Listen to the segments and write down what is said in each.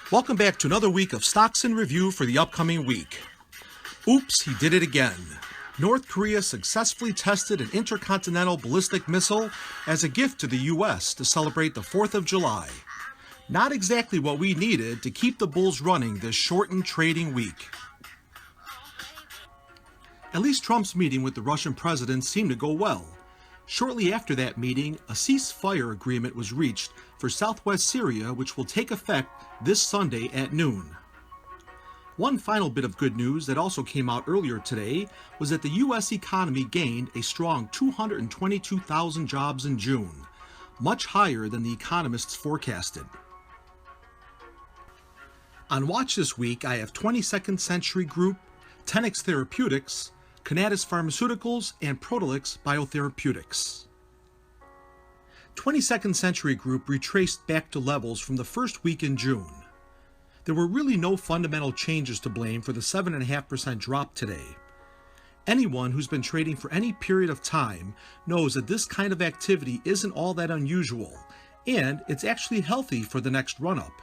Welcome back to another week of Stocks in Review for the upcoming week. Oops, he did it again. North Korea successfully tested an intercontinental ballistic missile as a gift to the U.S. to celebrate the 4th of July. Not exactly what we needed to keep the bulls running this shortened trading week. At least Trump's meeting with the Russian president seemed to go well. Shortly after that meeting, a ceasefire agreement was reached for southwest Syria, which will take effect this Sunday at noon. One final bit of good news that also came out earlier today was that the U.S. economy gained a strong 222,000 jobs in June, much higher than the economists forecasted. On watch this week, I have 22nd Century Group, Tenax Therapeutics, Conatus Pharmaceuticals, and Protalix BioTherapeutics. 22nd Century Group retraced back to levels from the first week in June. There were really no fundamental changes to blame for the 7.5% drop today. Anyone who's been trading for any period of time knows that this kind of activity isn't all that unusual, and it's actually healthy for the next run-up.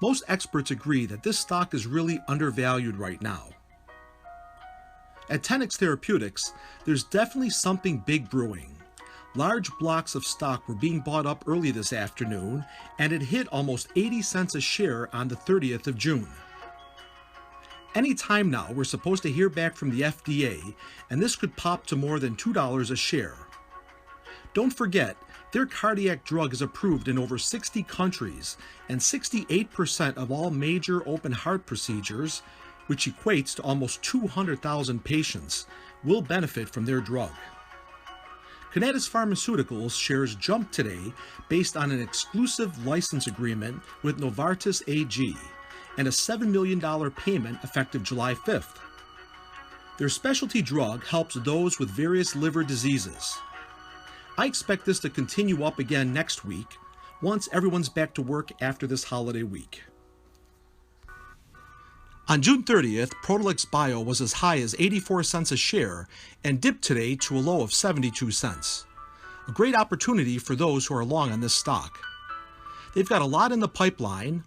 Most experts agree that this stock is really undervalued right now. At Tenax Therapeutics, there's definitely something big brewing. Large blocks of stock were being bought up early this afternoon, and it hit almost 80 cents a share on the 30th of June. Any time now, we're supposed to hear back from the FDA, and this could pop to more than $2 a share. Don't forget, their cardiac drug is approved in over 60 countries, and 68% of all major open heart procedures, which equates to almost 200,000 patients, will benefit from their drug. Conatus Pharmaceuticals shares jumped today based on an exclusive license agreement with Novartis AG and a $7 million payment effective July 5th. Their specialty drug helps those with various liver diseases. I expect this to continue up again next week, once everyone's back to work after this holiday week. On June 30th, Protalix Bio was as high as 84 cents a share and dipped today to a low of 72 cents. A great opportunity for those who are long on this stock. They've got a lot in the pipeline,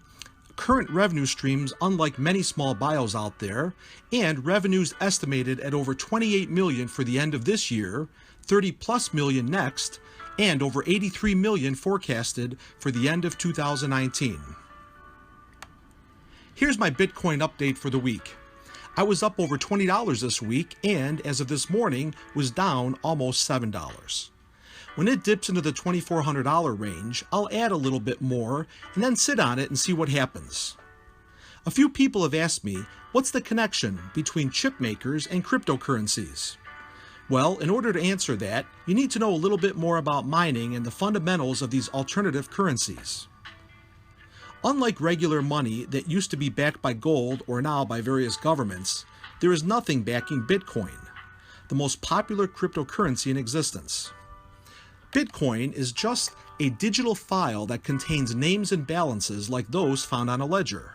current revenue streams unlike many small bios out there, and revenues estimated at over 28 million for the end of this year, 30 plus million next, and over 83 million forecasted for the end of 2019. Here's my Bitcoin update for the week. I was up over $20 this week and, as of this morning, was down almost $7. When it dips into the $2,400 range, I'll add a little bit more and then sit on it and see what happens. A few people have asked me, what's the connection between chip makers and cryptocurrencies? Well, in order to answer that, you need to know a little bit more about mining and the fundamentals of these alternative currencies. Unlike regular money that used to be backed by gold or now by various governments, there is nothing backing Bitcoin, the most popular cryptocurrency in existence. Bitcoin is just a digital file that contains names and balances like those found on a ledger.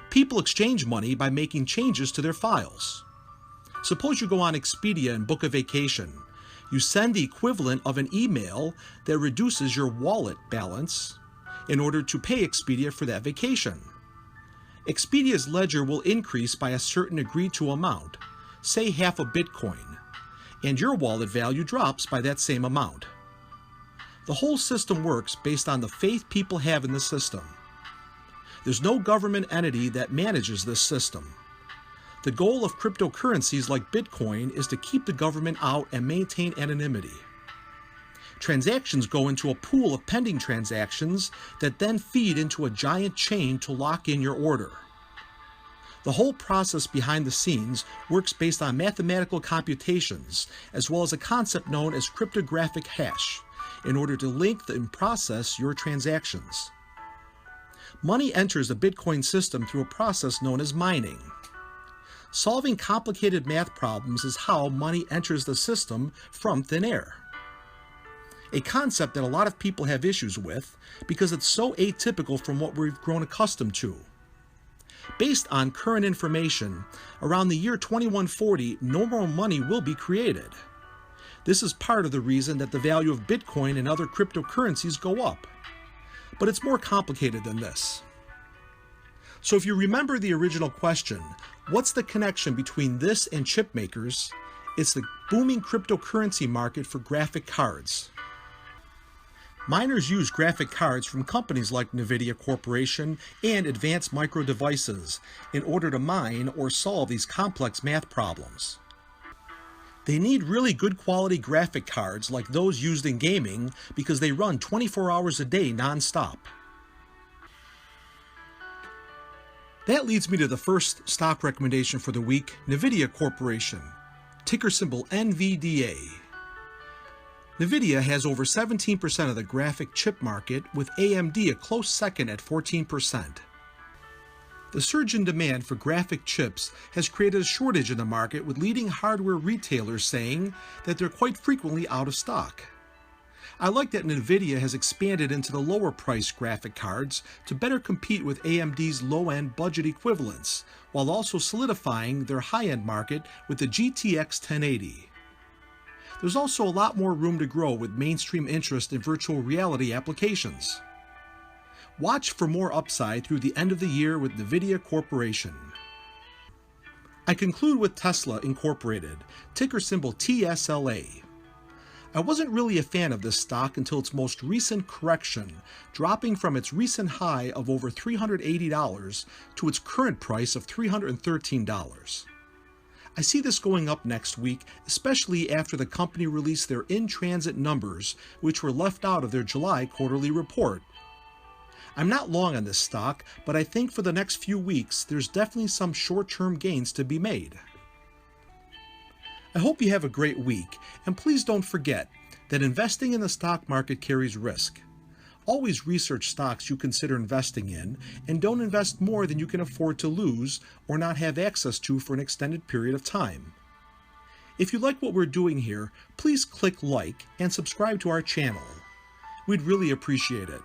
People exchange money by making changes to their files. Suppose you go on Expedia and book a vacation. You send the equivalent of an email that reduces your wallet balance in order to pay Expedia for that vacation. Expedia's ledger will increase by a certain agreed-to amount, say half a Bitcoin, and your wallet value drops by that same amount. The whole system works based on the faith people have in the system. There's no government entity that manages this system. The goal of cryptocurrencies like Bitcoin is to keep the government out and maintain anonymity. Transactions go into a pool of pending transactions that then feed into a giant chain to lock in your order. The whole process behind the scenes works based on mathematical computations, as well as a concept known as cryptographic hash, in order to link and process your transactions. Money enters the Bitcoin system through a process known as mining. Solving complicated math problems is how money enters the system from thin air. A concept that a lot of people have issues with because it's so atypical from what we've grown accustomed to. Based on current information, around the year 2140, no more money will be created. This is part of the reason that the value of Bitcoin and other cryptocurrencies go up. But it's more complicated than this. So if you remember the original question, what's the connection between this and chip makers? It's the booming cryptocurrency market for graphic cards. Miners use graphic cards from companies like NVIDIA Corporation and Advanced Micro Devices in order to mine or solve these complex math problems. They need really good quality graphic cards like those used in gaming because they run 24 hours a day non-stop. That leads me to the first stock recommendation for the week, NVIDIA Corporation, ticker symbol NVDA. NVIDIA has over 17% of the graphic chip market, with AMD a close second at 14%. The surge in demand for graphic chips has created a shortage in the market, with leading hardware retailers saying that they're quite frequently out of stock. I like that NVIDIA has expanded into the lower priced graphic cards to better compete with AMD's low-end budget equivalents, while also solidifying their high-end market with the GTX 1080. There's also a lot more room to grow with mainstream interest in virtual reality applications. Watch for more upside through the end of the year with NVIDIA Corporation. I conclude with Tesla Incorporated, ticker symbol TSLA. I wasn't really a fan of this stock until its most recent correction, dropping from its recent high of over $380 to its current price of $313. I see this going up next week, especially after the company released their in-transit numbers, which were left out of their July quarterly report. I'm not long on this stock, but I think for the next few weeks, there's definitely some short-term gains to be made. I hope you have a great week, and please don't forget that investing in the stock market carries risk. Always research stocks you consider investing in, and don't invest more than you can afford to lose or not have access to for an extended period of time. If you like what we're doing here, please click like and subscribe to our channel. We'd really appreciate it.